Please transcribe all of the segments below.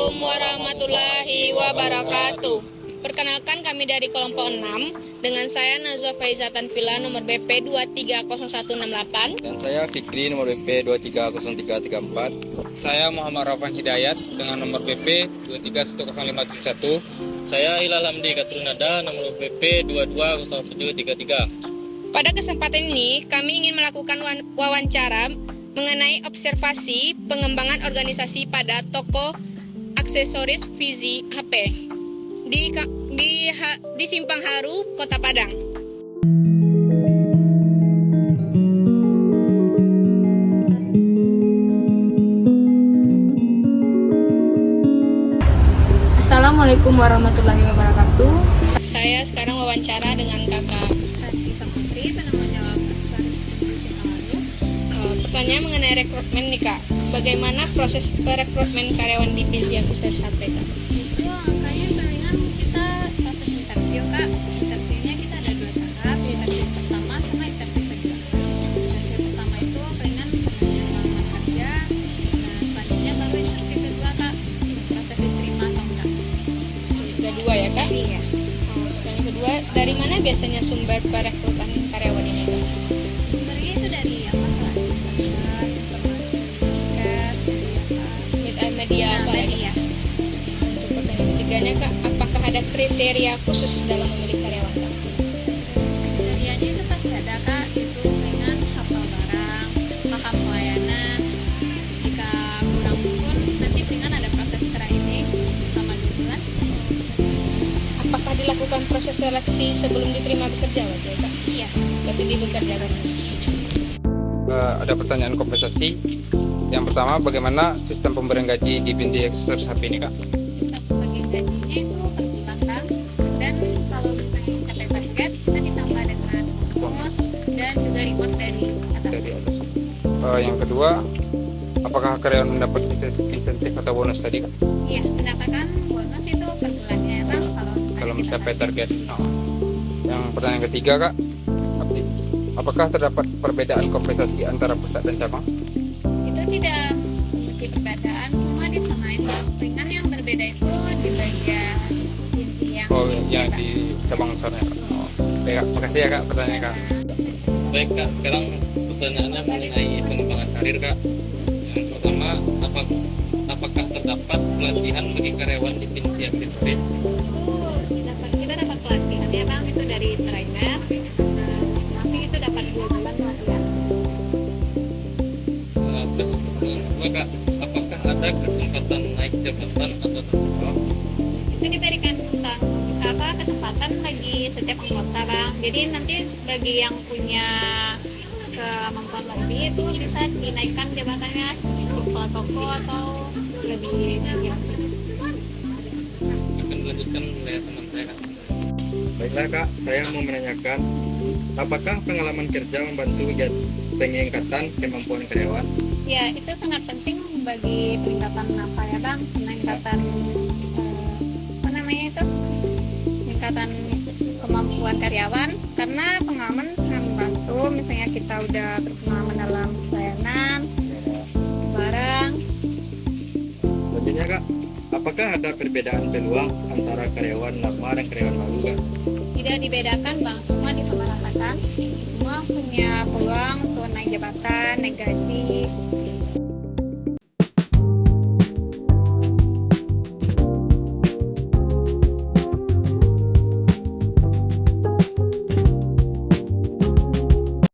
Assalamualaikum warahmatullahi wabarakatuh. Perkenalkan, kami dari kelompok 6 dengan saya Nazwa Faiza Tanfila nomor BP 230168. Dan saya Fikri nomor BP 230334. Saya Muhammad Rafan Hidayat dengan nomor BP 231051. Saya Hilal Hamdi Katrunada nomor BP 220733. Pada kesempatan ini, kami ingin melakukan wawancara mengenai observasi pengembangan organisasi pada toko aksesoris Fizi HP di Simpang Haru, Kota Padang. Assalamualaikum warahmatullahi wabarakatuh. Saya sekarang wawancara dengan kakak Nisa Putri, penanggung jawab aksesoris Fizi Simpang Haru. Pertanyaan mengenai rekrutmen nih kak. Bagaimana proses perekrutmen karyawan di Fizi Aksesoris HP kak? Itu angkanya palingan kita proses interview kak. Interviewnya kita ada 2 tahap, interview pertama sama interview kedua. Interview pertama itu palingan penanyaan kerja. Nah selanjutnya baru interview kedua kak, proses diterima atau enggak. Ada 2 ya kak? Iya. Yang kedua, dari mana biasanya sumber perekrutan karyawan ini kak? Sumbernya itu dari apa kak? Instagram, informasi, tiket, Media apa lagi? media. Untuk pertanyaan ketiganya kak, apakah ada kriteria khusus dalam memilih karyawan kak? Kriterianya itu pasti ada kak, itu dengan hafal barang, paham pelayanan. Jika kurang pun nanti dengan ada proses training selama 2 bulan. Apakah dilakukan proses seleksi sebelum diterima bekerja waktu itu kak? Iya. Berarti dibekerjakan. Ada pertanyaan kompensasi. Yang pertama, bagaimana sistem pemberian gaji di Fizi Aksesoris HP ini kak? Sistem pembagian gajinya itu per bulan kak, dan kalau misalnya mencapai target kita ditambah dengan bonus dan juga reward dari atas. Dari atas. Yang kedua, apakah karyawan mendapat insentif atau bonus tadi kak? Iya, mendapatkan bonus itu per bulannya bang kalau misalnya Kalau kita mencapai target. Yang pertanyaan ketiga kak, apakah terdapat perbedaan kompensasi antara pusat dan cabang? itu tidak memiliki perbedaan, semua disamain bang. Ringan yang berbeda itu di bagian gizi yang Yang di cabang besarnya kak. Baik kak, makasih ya kak pertanyaannya kak. Baik kak, sekarang pertanyaannya mengenai pengembangan karir kak. Yang pertama, apakah terdapat pelatihan bagi karyawan di Fizi Aksesoris? kita dapat pelatihan ya bang, itu dari trainer. Masing itu dapat 2 bulan pelatihan. Terus pertanyaan kedua kak, apakah ada kesempatan naik jabatan atau terpilih? Itu diberikan kesempatan bagi setiap anggota bang. Jadi nanti bagi yang punya kemampuan lebih itu bisa dinaikkan jabatannya untuk kepala toko atau lebih tinggi. Akan dilanjutkan oleh teman saya kak. Baiklah kak, saya mau menanyakan, apakah pengalaman kerja membantu peningkatan kemampuan karyawan? Ya itu sangat penting bagi peningkatan apa ya bang? Peningkatan apa namanya itu? Peningkatan kemampuan karyawan, karena pengalaman sangat membantu. Misalnya kita udah berpengalaman dalam pelayanan barang. Selanjutnya kak, apakah ada perbedaan peluang antara karyawan lama dan karyawan baru kak? Tidak dibedakan bang, semua disamaratakan. Semua punya peluang untuk naik jabatan, naik gaji.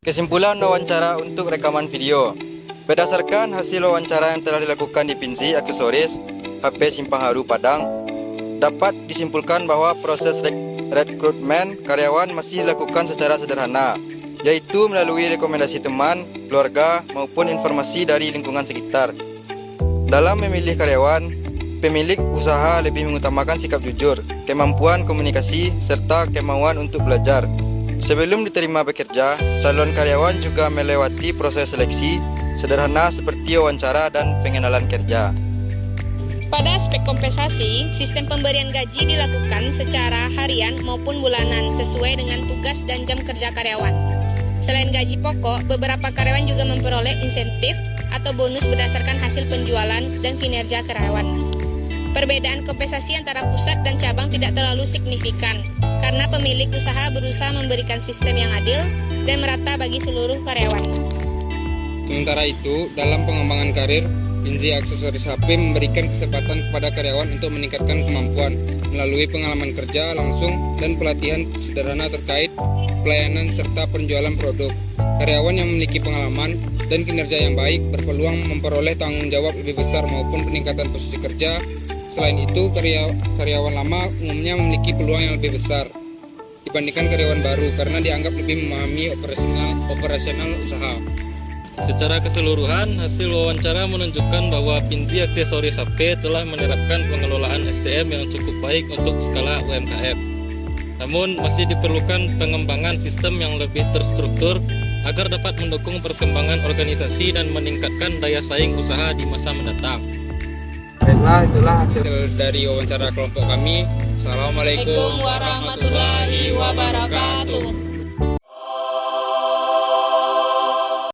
Kesimpulan wawancara untuk rekaman video. Berdasarkan hasil wawancara yang telah dilakukan di Fizi Aksesoris HP Simpang Haru Padang, dapat disimpulkan bahwa proses rekrutmen karyawan masih dilakukan secara sederhana, yaitu melalui rekomendasi teman, keluarga, maupun informasi dari lingkungan sekitar. Dalam memilih karyawan, pemilik usaha lebih mengutamakan sikap jujur, kemampuan komunikasi, serta kemauan untuk belajar. Sebelum diterima bekerja, calon karyawan juga melewati proses seleksi sederhana seperti wawancara dan pengenalan kerja. Pada aspek kompensasi, sistem pemberian gaji dilakukan secara harian maupun bulanan sesuai dengan tugas dan jam kerja karyawan. Selain gaji pokok, beberapa karyawan juga memperoleh insentif atau bonus berdasarkan hasil penjualan dan kinerja karyawan. Perbedaan kompensasi antara pusat dan cabang tidak terlalu signifikan, karena pemilik usaha berusaha memberikan sistem yang adil dan merata bagi seluruh karyawan. Sementara itu, dalam pengembangan karir, Pinzi Aksesoris HP memberikan kesempatan kepada karyawan untuk meningkatkan kemampuan melalui pengalaman kerja langsung dan pelatihan sederhana terkait pelayanan serta penjualan produk. Karyawan yang memiliki pengalaman dan kinerja yang baik berpeluang memperoleh tanggung jawab lebih besar maupun peningkatan posisi kerja. Selain itu, karyawan lama umumnya memiliki peluang yang lebih besar dibandingkan karyawan baru karena dianggap lebih memahami operasional usaha. Secara keseluruhan, hasil wawancara menunjukkan bahwa Pinzi Aksesoris HP telah menerapkan pengelolaan SDM yang cukup baik untuk skala UMKM. Namun, masih diperlukan pengembangan sistem yang lebih terstruktur agar dapat mendukung perkembangan organisasi dan meningkatkan daya saing usaha di masa mendatang. Baiklah, itulah hasil dari wawancara kelompok kami. Assalamualaikum Assalamualaikum warahmatullahi wabarakatuh.